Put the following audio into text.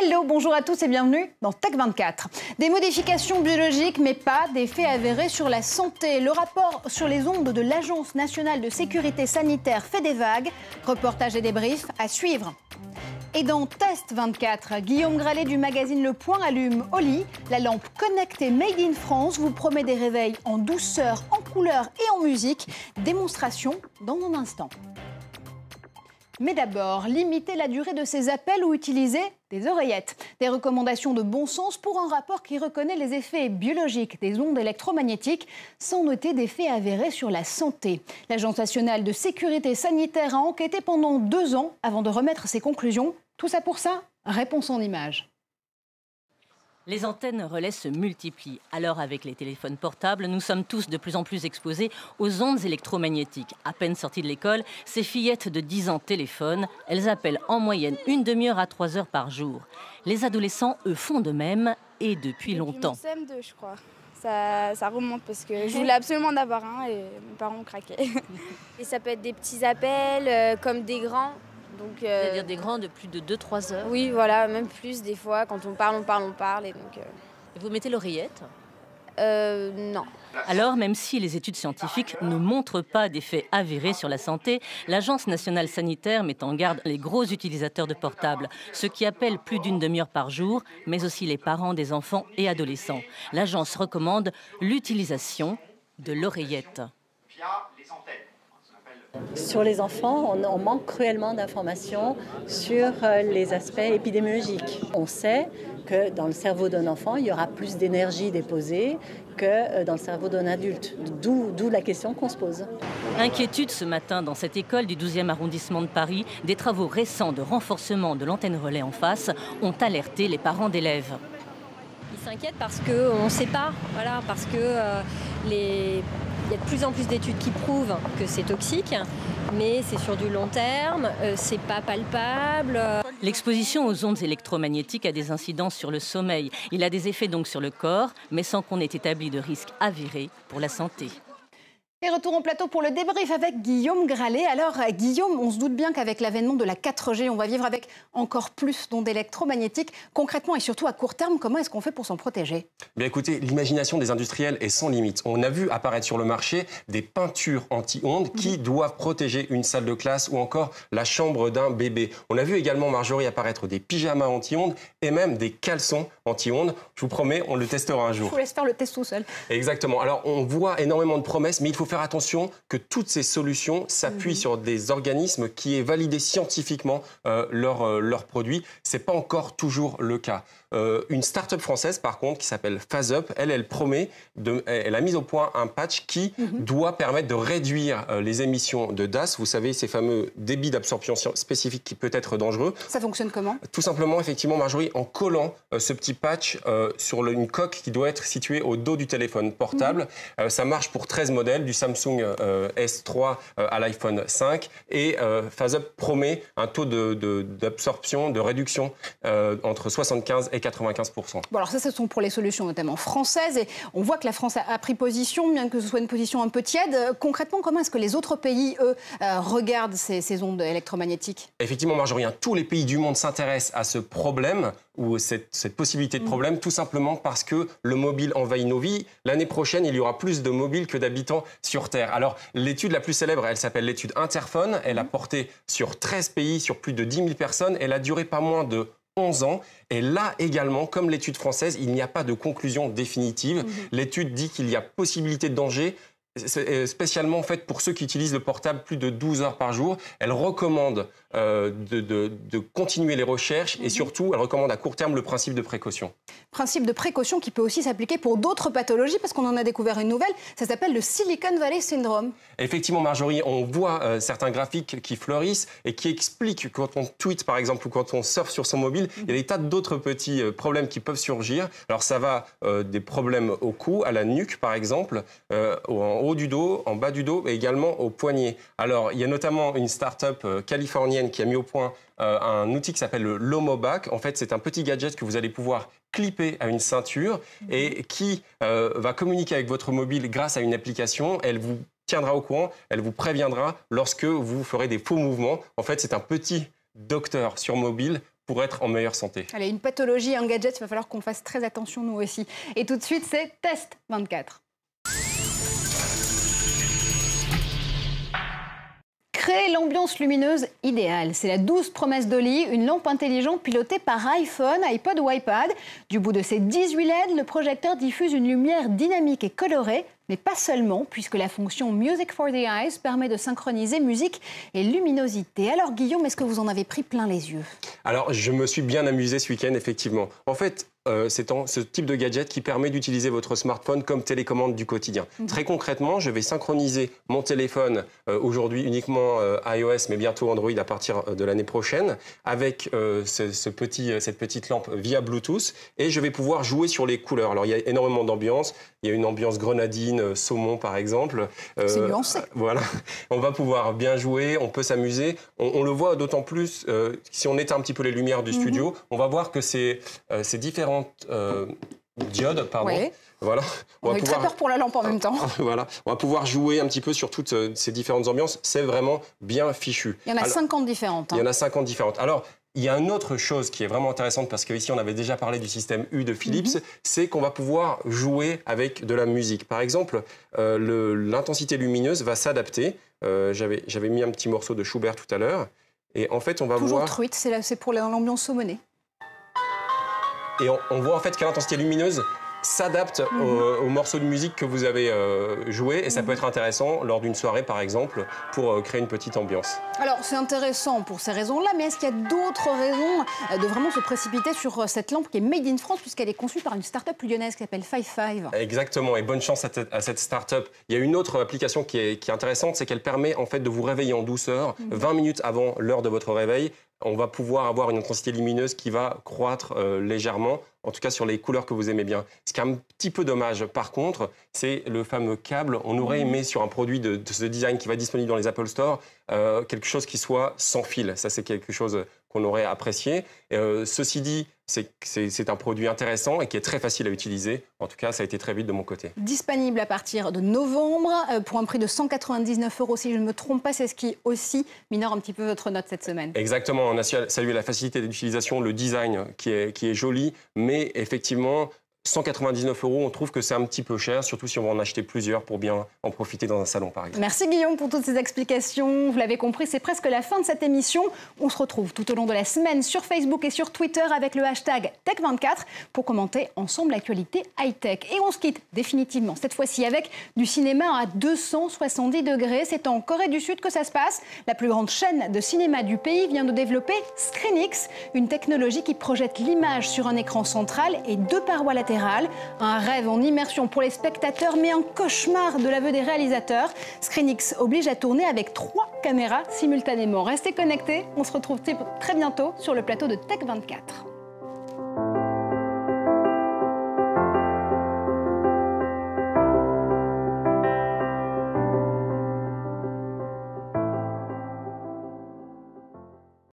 Hello, bonjour à tous et bienvenue dans Tech24. Des modifications biologiques, mais pas d'effets avérés sur la santé. Le rapport sur les ondes de l'Agence nationale de sécurité sanitaire fait des vagues. Reportage et débrief à suivre. Et dans Test 24, Guillaume Gralet du magazine Le Point allume au lit. La lampe connectée Made in France vous promet des réveils en douceur, en couleur et en musique. Démonstration dans un instant. Mais d'abord, limiter la durée de ces appels ou utiliser des oreillettes. Des recommandations de bon sens pour un rapport qui reconnaît les effets biologiques des ondes électromagnétiques sans noter d'effets avérés sur la santé. L'Agence nationale de sécurité sanitaire a enquêté pendant 2 ans avant de remettre ses conclusions. Tout ça pour ça? Réponse en images. Les antennes relais se multiplient. Alors, avec les téléphones portables, nous sommes tous de plus en plus exposés aux ondes électromagnétiques. À peine sorties de l'école, ces fillettes de 10 ans téléphonent. Elles appellent en moyenne 1 demi-heure à 3 heures par jour. Les adolescents, eux, font de même et depuis longtemps. Depuis mon CM2, je crois. Ça remonte parce que je voulais absolument en avoir un et mes parents ont craqué. Et ça peut être des petits appels comme des grands. C'est-à-dire des grands de plus de 2-3 heures? Oui, voilà, même plus des fois. Quand on parle. Et donc, Et vous mettez l'oreillette? Non. Alors, même si les études scientifiques ne montrent pas d'effets avérés sur la santé, l'Agence nationale sanitaire met en garde les gros utilisateurs de portables, ceux qui appellent plus d'1 demi-heure par jour, mais aussi les parents des enfants et adolescents. L'Agence recommande l'utilisation de l'oreillette. Sur les enfants, on manque cruellement d'informations sur les aspects épidémiologiques. On sait que dans le cerveau d'un enfant, il y aura plus d'énergie déposée que dans le cerveau d'un adulte. D'où la question qu'on se pose. Inquiétude ce matin dans cette école du 12e arrondissement de Paris. Des travaux récents de renforcement de l'antenne relais en face ont alerté les parents d'élèves. Ils s'inquiètent parce qu'on ne sait pas, parce que il y a de plus en plus d'études qui prouvent que c'est toxique, mais c'est sur du long terme, c'est pas palpable. L'exposition aux ondes électromagnétiques a des incidences sur le sommeil. Il a des effets donc sur le corps, mais sans qu'on ait établi de risque avéré pour la santé. Et retour en plateau pour le débrief avec Guillaume Gralet. Alors Guillaume, on se doute bien qu'avec l'avènement de la 4G, on va vivre avec encore plus d'ondes électromagnétiques. Concrètement et surtout à court terme, comment est-ce qu'on fait pour s'en protéger? Bien écoutez, l'imagination des industriels est sans limite. On a vu apparaître sur le marché des peintures anti-ondes qui doivent protéger une salle de classe ou encore la chambre d'un bébé. On a vu également, Marjorie, apparaître des pyjamas anti-ondes et même des caleçons anti-ondes. Je vous promets, on le testera un jour. Je vous laisse faire le test tout seul. Exactement. Alors on voit énormément de promesses, mais il faut faire attention que toutes ces solutions s'appuient sur des organismes qui aient validé scientifiquement leurs produits. Ce n'est pas encore toujours le cas. Une start-up française, par contre, qui s'appelle PhaseUp, elle promet, elle a mis au point un patch qui doit permettre de réduire les émissions de DAS. Vous savez, ces fameux débits d'absorption spécifiques qui peut être dangereux. Ça fonctionne comment? Tout simplement, effectivement, Marjorie, en collant ce petit patch sur une coque qui doit être située au dos du téléphone portable. Ça marche pour 13 modèles, du Samsung S3 à l'iPhone 5. Et PhaseUp promet un taux d'absorption, de réduction entre 75 et 95%. Bon, alors ça, ce sont pour les solutions notamment françaises. Et on voit que la France a pris position, bien que ce soit une position un peu tiède. Concrètement, comment est-ce que les autres pays, eux, regardent ces ondes électromagnétiques? Effectivement, Marjorie, tous les pays du monde s'intéressent à ce problème ou cette possibilité de problème, tout simplement parce que le mobile envahit nos vies. L'année prochaine, il y aura plus de mobiles que d'habitants sur Terre. Alors, l'étude la plus célèbre, elle s'appelle l'étude Interphone. Elle a porté sur 13 pays, sur plus de 10 000 personnes. Elle a duré pas moins de 11 ans. Et là également, comme l'étude française, il n'y a pas de conclusion définitive. L'étude dit qu'il y a possibilité de danger, spécialement faite pour ceux qui utilisent le portable plus de 12 heures par jour. Elle recommande de continuer les recherches et surtout, elle recommande à court terme le principe de précaution. Principe de précaution qui peut aussi s'appliquer pour d'autres pathologies parce qu'on en a découvert une nouvelle, ça s'appelle le Silicon Valley Syndrome. Effectivement, Marjorie, on voit certains graphiques qui fleurissent et qui expliquent quand on tweet par exemple ou quand on surfe sur son mobile, il y a des tas d'autres petits problèmes qui peuvent surgir. Alors ça va des problèmes au cou, à la nuque par exemple, en haut du dos, en bas du dos et également au poignet. Alors il y a notamment une start-up californienne qui a mis au point un outil qui s'appelle le Lomobac. En fait, c'est un petit gadget que vous allez pouvoir clipper à une ceinture et qui va communiquer avec votre mobile grâce à une application. Elle vous tiendra au courant, elle vous préviendra lorsque vous ferez des faux mouvements. En fait, c'est un petit docteur sur mobile pour être en meilleure santé. Allez, une pathologie, un gadget, il va falloir qu'on fasse très attention nous aussi. Et tout de suite, c'est Test 24. Créer l'ambiance lumineuse idéale, c'est la douce promesse d'Oli, une lampe intelligente pilotée par iPhone, iPod ou iPad. Du bout de ses 18 LED, le projecteur diffuse une lumière dynamique et colorée, mais pas seulement, puisque la fonction Music for the Eyes permet de synchroniser musique et luminosité. Alors Guillaume, est-ce que vous en avez pris plein les yeux? Alors, je me suis bien amusé ce week-end, effectivement. En fait, c'est ce type de gadget qui permet d'utiliser votre smartphone comme télécommande du quotidien. Très concrètement, je vais synchroniser mon téléphone, aujourd'hui uniquement iOS, mais bientôt Android à partir de l'année prochaine, avec cette petite lampe via Bluetooth, et je vais pouvoir jouer sur les couleurs. Alors, il y a énormément d'ambiances. Il y a une ambiance grenadine, saumon par exemple. C'est nuancé. Voilà, on va pouvoir bien jouer, on peut s'amuser. On le voit d'autant plus, si on éteint un petit peu les lumières du studio, on va voir que ces différentes diodes, pardon. Ouais. Voilà. On a eu très peur pour la lampe en même temps. Voilà, on va pouvoir jouer un petit peu sur toutes ces différentes ambiances. C'est vraiment bien fichu. Il y en a 50 différentes. Il y en a 50 différentes. Alors, il y a une autre chose qui est vraiment intéressante, parce qu'ici on avait déjà parlé du système U de Philips, c'est qu'on va pouvoir jouer avec de la musique. Par exemple, l'intensité lumineuse va s'adapter. J'avais mis un petit morceau de Schubert tout à l'heure. Et en fait, on va Toujours voir... truite, c'est pour l'ambiance saumonée. Et on voit en fait quelle intensité lumineuse s'adapte au morceau de musique que vous avez joué, et ça peut être intéressant lors d'une soirée par exemple pour créer une petite ambiance. Alors c'est intéressant pour ces raisons-là, mais est-ce qu'il y a d'autres raisons de vraiment se précipiter sur cette lampe qui est made in France, puisqu'elle est conçue par une start-up lyonnaise qui s'appelle 55? Exactement, et bonne chance à cette start-up. Il y a une autre application qui est intéressante, c'est qu'elle permet en fait de vous réveiller en douceur 20 minutes avant l'heure de votre réveil. On va pouvoir avoir une intensité lumineuse qui va croître légèrement, en tout cas sur les couleurs que vous aimez bien. Ce qui est un petit peu dommage, par contre, c'est le fameux câble. On aurait aimé sur un produit de ce design qui va être disponible dans les Apple Store, quelque chose qui soit sans fil. Ça, c'est quelque chose qu'on aurait apprécié. Ceci dit, c'est un produit intéressant et qui est très facile à utiliser. En tout cas, ça a été très vite de mon côté. Disponible à partir de novembre, pour un prix de 199 €, si je ne me trompe pas. C'est ce qui aussi minore un petit peu votre note cette semaine. Exactement, on a salué la facilité d'utilisation, le design qui est joli, mais effectivement, 199 €, on trouve que c'est un petit peu cher, surtout si on va en acheter plusieurs pour bien en profiter dans un salon, par exemple. Merci Guillaume pour toutes ces explications. Vous l'avez compris, c'est presque la fin de cette émission. On se retrouve tout au long de la semaine sur Facebook et sur Twitter avec le hashtag Tech24 pour commenter ensemble l'actualité high-tech. Et on se quitte définitivement, cette fois-ci avec du cinéma à 270 degrés. C'est en Corée du Sud que ça se passe. La plus grande chaîne de cinéma du pays vient de développer ScreenX, une technologie qui projette l'image sur un écran central et 2 parois latérales. Un rêve en immersion pour les spectateurs, mais un cauchemar de l'aveu des réalisateurs. ScreenX oblige à tourner avec 3 caméras simultanément. Restez connectés, on se retrouve très bientôt sur le plateau de Tech24.